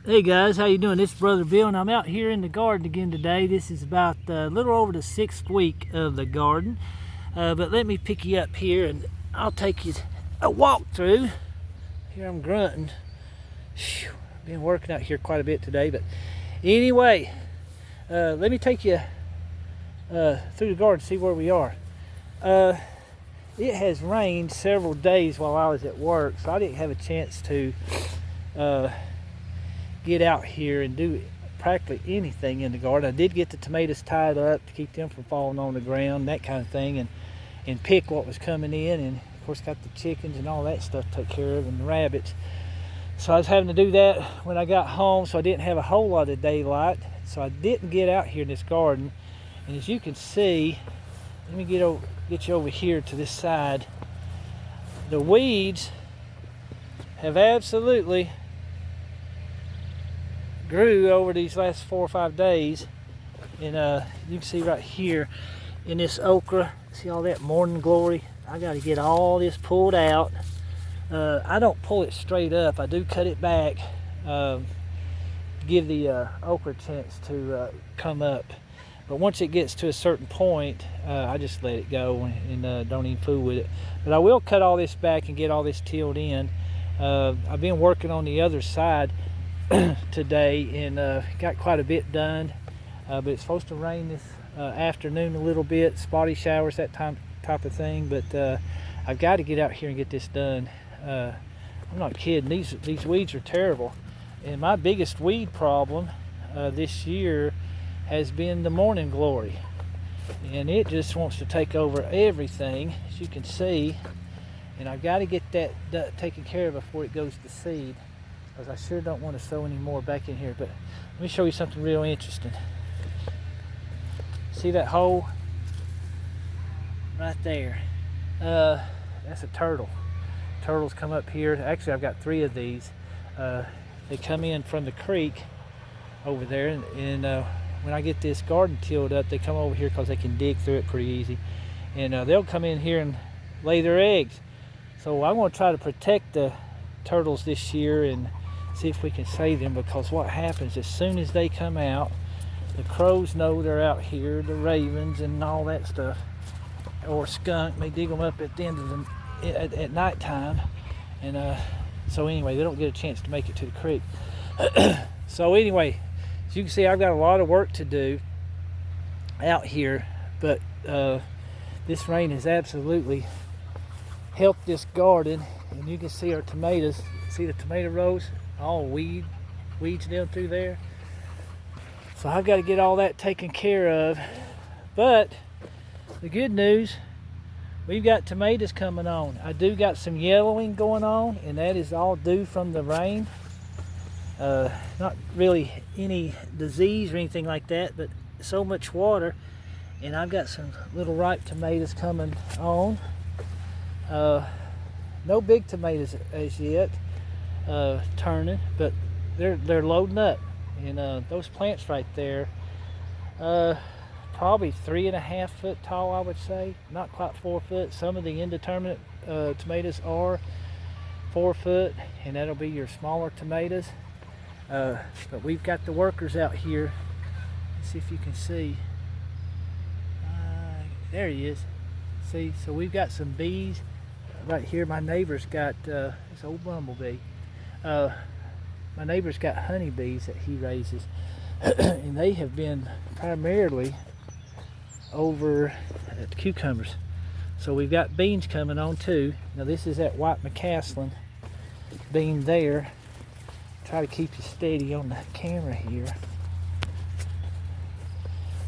Hey guys, how you doing? This is Brother Bill, and I'm out here in the garden again today. This is about a little over the 6th week of the garden, but let me pick you up here and I'll take you a walk through. Here I'm grunting. Whew, been working out here quite a bit today, but anyway, let me take you through the garden, see where we are. It has rained several days while I was at work, so I didn't have a chance to get out here and do practically anything in the garden. I did get the tomatoes tied up to keep them from falling on the ground, that kind of thing, and pick what was coming in, and of course got the chickens and all that stuff to take care of, and the rabbits. So I was having to do that when I got home, so I didn't have a whole lot of daylight, so I didn't get out here in this garden. And as you can see, let me get you over here to this side. The weeds have absolutely grew over these last 4 or 5 days, and you can see right here in this okra, see all that morning glory. I got to get all this pulled out. I don't pull it straight up, I do cut it back, give the okra a chance to come up. But once it gets to a certain point, I just let it go and don't even fool with it. But I will cut all this back and get all this tilled in. I've been working on the other side today and got quite a bit done, but it's supposed to rain this afternoon a little bit, spotty showers, that type of thing. But I've got to get out here and get this done. I'm not kidding, these weeds are terrible, and my biggest weed problem this year has been the morning glory, and it just wants to take over everything, as you can see. And I've got to get that taken care of before it goes to seed, because I sure don't want to sow any more back in here. But let me show you something real interesting. See that hole right there? That's a turtle. Turtles come up here. Actually, I've got 3 of these. They come in from the creek over there, and when I get this garden tilled up, they come over here because they can dig through it pretty easy, and they'll come in here and lay their eggs. So I'm going to try to protect the turtles this year and see if we can save them, because what happens as soon as they come out, the crows know they're out here, the ravens and all that stuff, or skunk may dig them up at the end of at nighttime, and so anyway, they don't get a chance to make it to the creek. So anyway, as you can see, I've got a lot of work to do out here, but this rain has absolutely helped this garden. And you can see our tomatoes. See the tomato rows? All weeds down through there. So I've got to get all that taken care of. But the good news, we've got tomatoes coming on. I do got some yellowing going on, and that is all due from the rain. Not really any disease or anything like that, but so much water. And I've got some little ripe tomatoes coming on. No big tomatoes as yet turning, but they're loading up. And those plants right there, probably 3.5 foot tall, I would say. Not quite 4 foot. Some of the indeterminate tomatoes are 4 foot, and that'll be your smaller tomatoes. But we've got the workers out here. Let's see if you can see. There he is. See, so we've got some bees right here. My neighbor's got this old bumblebee. My neighbor's got honeybees that he raises, and they have been primarily over at the cucumbers. So we've got beans coming on too. Now this is that white McCaslin bean there. Try to keep you steady on the camera here.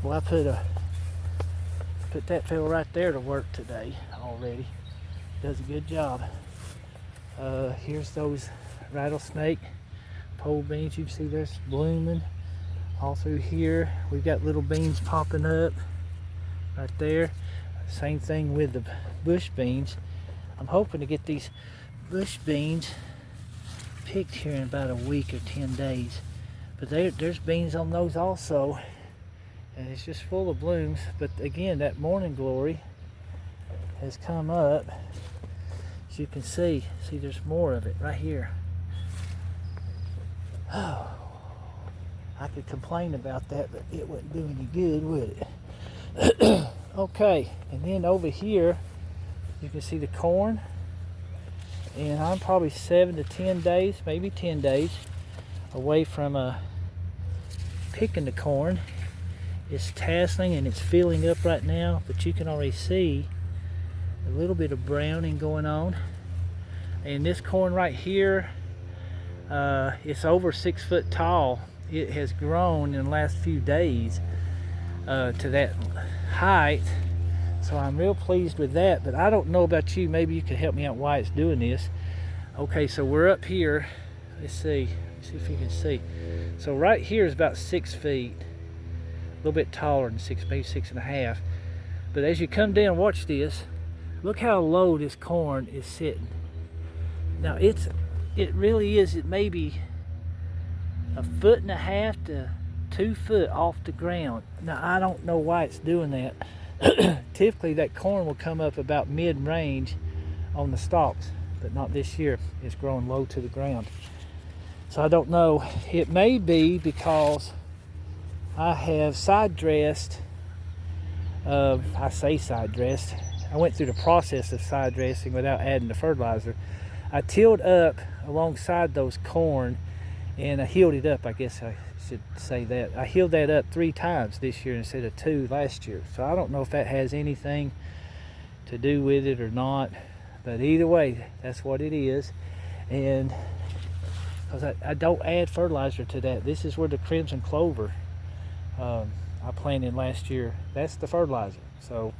Well, I put that fellow right there to work today already. Does a good job. Here's those rattlesnake pole beans. You can see there's blooming all through here. We've got little beans popping up right there. Same thing with the bush beans. I'm hoping to get these bush beans picked here in about a week or 10 days. But there's beans on those also. And it's just full of blooms. But again, that morning glory has come up. As you can see there's more of it right here. Oh, I could complain about that, but it wouldn't do any good, would it? Okay, and then over here, you can see the corn. And I'm probably 7 to 10 days, maybe 10 days, away from picking the corn. It's tasseling and it's filling up right now, but you can already see a little bit of browning going on. And this corn right here, it's over 6 foot tall. It has grown in the last few days to that height, so I'm real pleased with that. But I don't know about you, maybe you could help me out why it's doing this. Okay, so we're up here. Let's see if you can see. So right here is about 6 feet, a little bit taller than 6, maybe 6.5. But as you come down, watch this. Look how low this corn is sitting. Now it really is, it may be 1.5 foot to 2 foot off the ground. Now I don't know why it's doing that. Typically that corn will come up about mid-range on the stalks, but not this year. It's growing low to the ground. So I don't know. It may be because I have side dressed. I say side dressed. I went through the process of side dressing without adding the fertilizer. I tilled up alongside those corn, and I healed it up, I guess I should say that. I healed that up 3 times this year instead of 2 last year. So I don't know if that has anything to do with it or not, but either way, that's what it is. And because I don't add fertilizer to that. This is where the crimson clover I planted last year, that's the fertilizer. So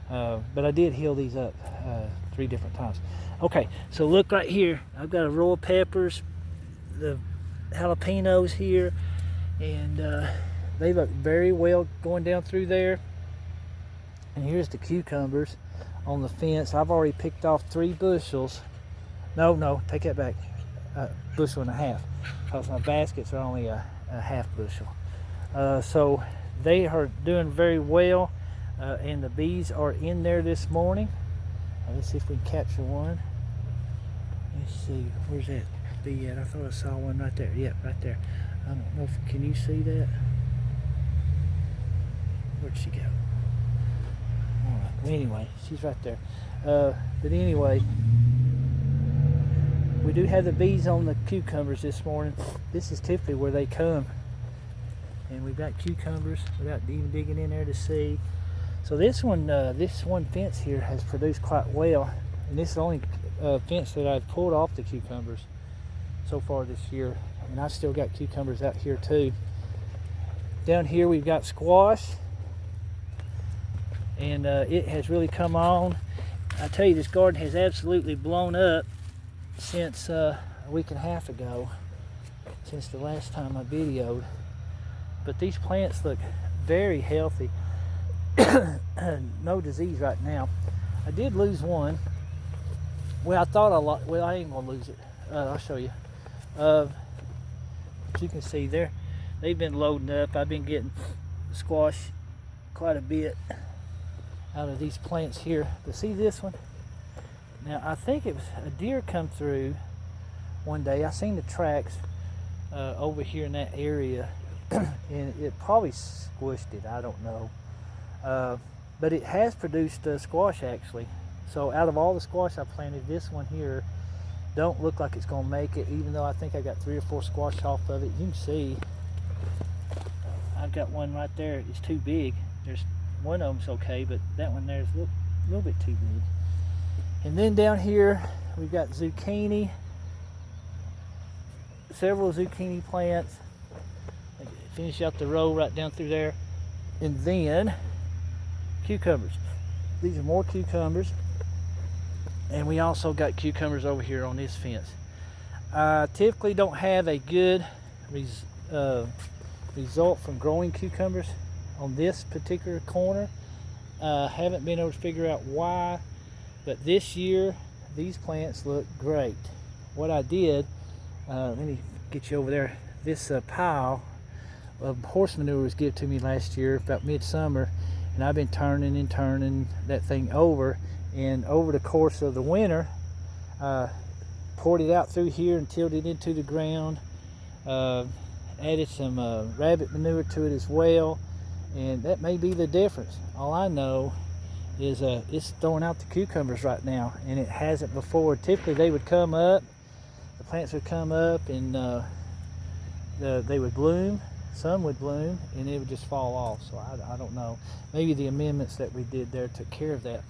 but I did heal these up 3 different times. Okay, so look right here. I've got a row of peppers, the jalapenos here, and they look very well going down through there. And here's the cucumbers on the fence. I've already picked off 3 bushels. No, take that back. 1.5 bushels, because my baskets are only a half bushel. So they are doing very well, and the bees are in there this morning. Let's see if we can capture one. Let's see, where's that bee at? I thought I saw one right there. Yep, right there. I don't know if, can you see that? Where'd she go? All right, well, anyway, she's right there. But anyway, we do have the bees on the cucumbers this morning. This is typically where they come. And we've got cucumbers without even digging in there to see. So this one fence here has produced quite well. And this is the only fence that I've pulled off the cucumbers so far this year. And I've still got cucumbers out here too. Down here we've got squash. And it has really come on. I tell you, this garden has absolutely blown up since a week and a half ago, since the last time I videoed. But these plants look very healthy. No disease right now. I did lose one. Well, I thought I ain't gonna lose it. I'll show you. As you can see there, they've been loading up. I've been getting squash quite a bit out of these plants here. But see this one? Now I think it was a deer come through one day. I seen the tracks over here in that area, and it probably squished it. I don't know. But it has produced squash actually. So out of all the squash I planted, this one here don't look like it's gonna make it, even though I think I got 3 or 4 squash off of it. You can see I've got one right there. It's too big. There's one of them's okay, but that one there's a little bit too big. And then down here we've got zucchini, several zucchini plants. Finish out the row right down through there. And then cucumbers. These are more cucumbers. And we also got cucumbers over here on this fence. I typically don't have a good result from growing cucumbers on this particular corner. Haven't been able to figure out why, but this year these plants look great. What I did, let me get you over there. This pile of horse manure was given to me last year about midsummer, and I've been turning and turning that thing over, and over the course of the winter poured it out through here and tilled it into the ground. added some rabbit manure to it as well, and that may be the difference. All I know is it's throwing out the cucumbers right now, and it hasn't before. Typically they would come up, the plants would come up, and they would bloom. Some would bloom and it would just fall off. So I don't know. Maybe the amendments that we did there took care of that.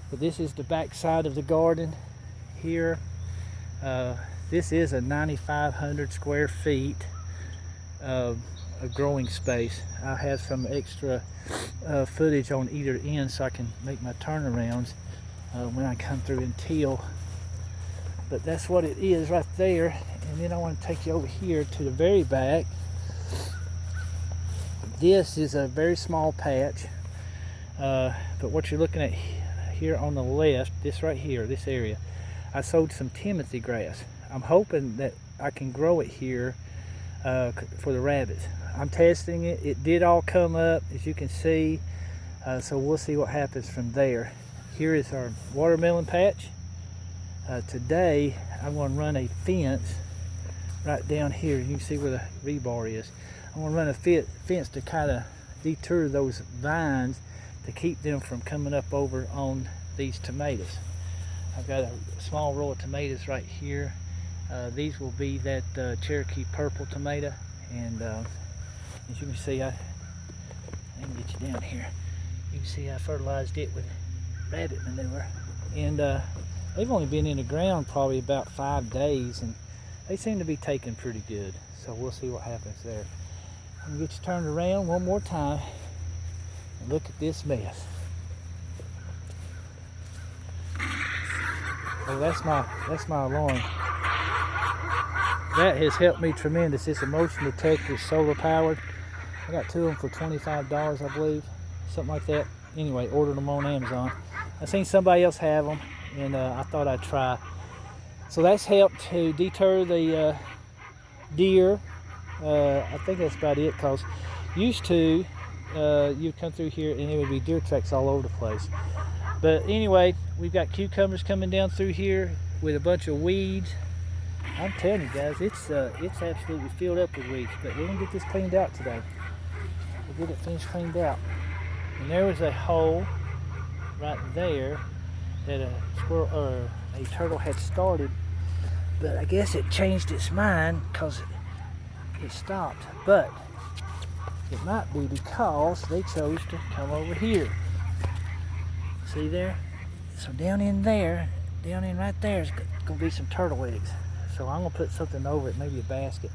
But this is the back side of the garden here. This is a 9,500 square feet of a growing space. I have some extra footage on either end so I can make my turnarounds when I come through and till. But that's what it is right there. And then I want to take you over here to the very back. This is a very small patch, but what you're looking at here on the left, this right here, this area, I sowed some Timothy grass. I'm hoping that I can grow it here for the rabbits. I'm testing it. It did all come up, as you can see, so we'll see what happens from there. Here is our watermelon patch. Today I'm going to run a fence right down here. You can see where the rebar is. I'm going to run a fence to kind of deter those vines to keep them from coming up over on these tomatoes. I've got a small row of tomatoes right here. These will be that Cherokee purple tomato, and as you can see, I can get you down here. You can see I fertilized it with rabbit manure, and they've only been in the ground probably about 5 days, and they seem to be taking pretty good. So we'll see what happens there. I'm gonna get you turned around one more time and look at this mess. Oh, that's my alarm. That has helped me tremendous. This motion detector is solar powered. I got 2 of them for $25, I believe, something like that. Anyway, ordered them on Amazon. I seen somebody else have them, and I thought I'd try. So that's helped to deter the deer. I think that's about it, because used to you'd come through here and it would be deer tracks all over the place. But anyway, we've got cucumbers coming down through here with a bunch of weeds. I'm telling you guys, it's absolutely filled up with weeds, but we're gonna get this cleaned out today. We'll get it finished cleaned out. And there was a hole right there that a squirrel or a turtle had started, but I guess it changed its mind because it stopped. But it might be because they chose to come over here. See there? So down in right there is gonna be some turtle eggs. So I'm gonna put something over it, maybe a basket,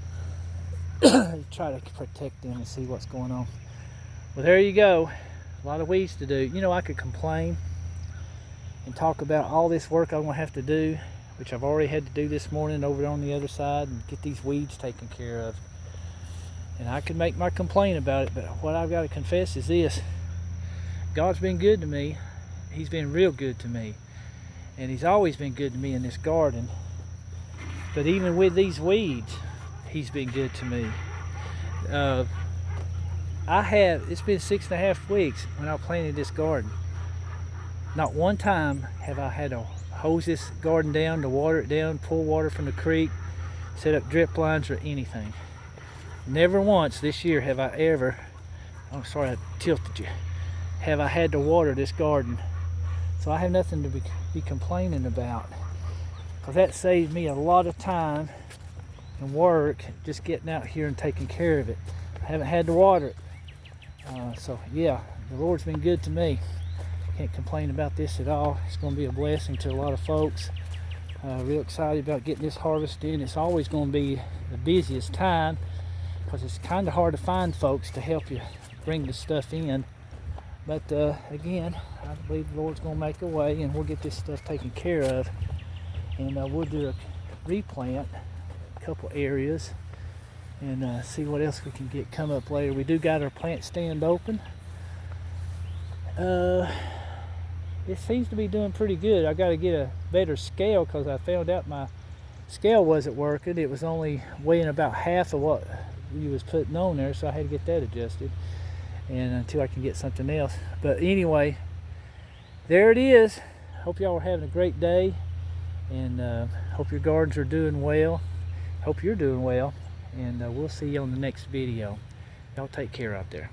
try to protect them and see what's going on. Well, there you go. A lot of weeds to do. You know, I could complain and talk about all this work I'm gonna have to do, which I've already had to do this morning over on the other side, and get these weeds taken care of. And I could make my complaint about it, but what I've got to confess is this: God's been good to me. He's been real good to me, and He's always been good to me in this garden. But even with these weeds, He's been good to me. It's been 6.5 weeks when I planted this garden. Not one time have I had to hose this garden down, to water it down, pull water from the creek, set up drip lines or anything. Never once this year have I ever, I'm sorry I tilted you, have I had to water this garden. So I have nothing to be complaining about, because that saved me a lot of time and work just getting out here and taking care of it. I haven't had to water it. So yeah, the Lord's been good to me. Can't complain about this at all. It's going to be a blessing to a lot of folks. Real excited about getting this harvest in. It's always going to be the busiest time, because it's kind of hard to find folks to help you bring the stuff in. But again, I believe the Lord's going to make a way, and we'll get this stuff taken care of. And we'll do a replant a couple areas and see what else we can get come up later. We do got our plant stand open. It seems to be doing pretty good. I got to get a better scale, because I found out my scale wasn't working. It was only weighing about half of what you was putting on there, so I had to get that adjusted, and until I can get something else. But anyway, there it is. Hope y'all are having a great day, and hope your gardens are doing well. Hope you're doing well, and we'll see you on the next video. Y'all take care out there.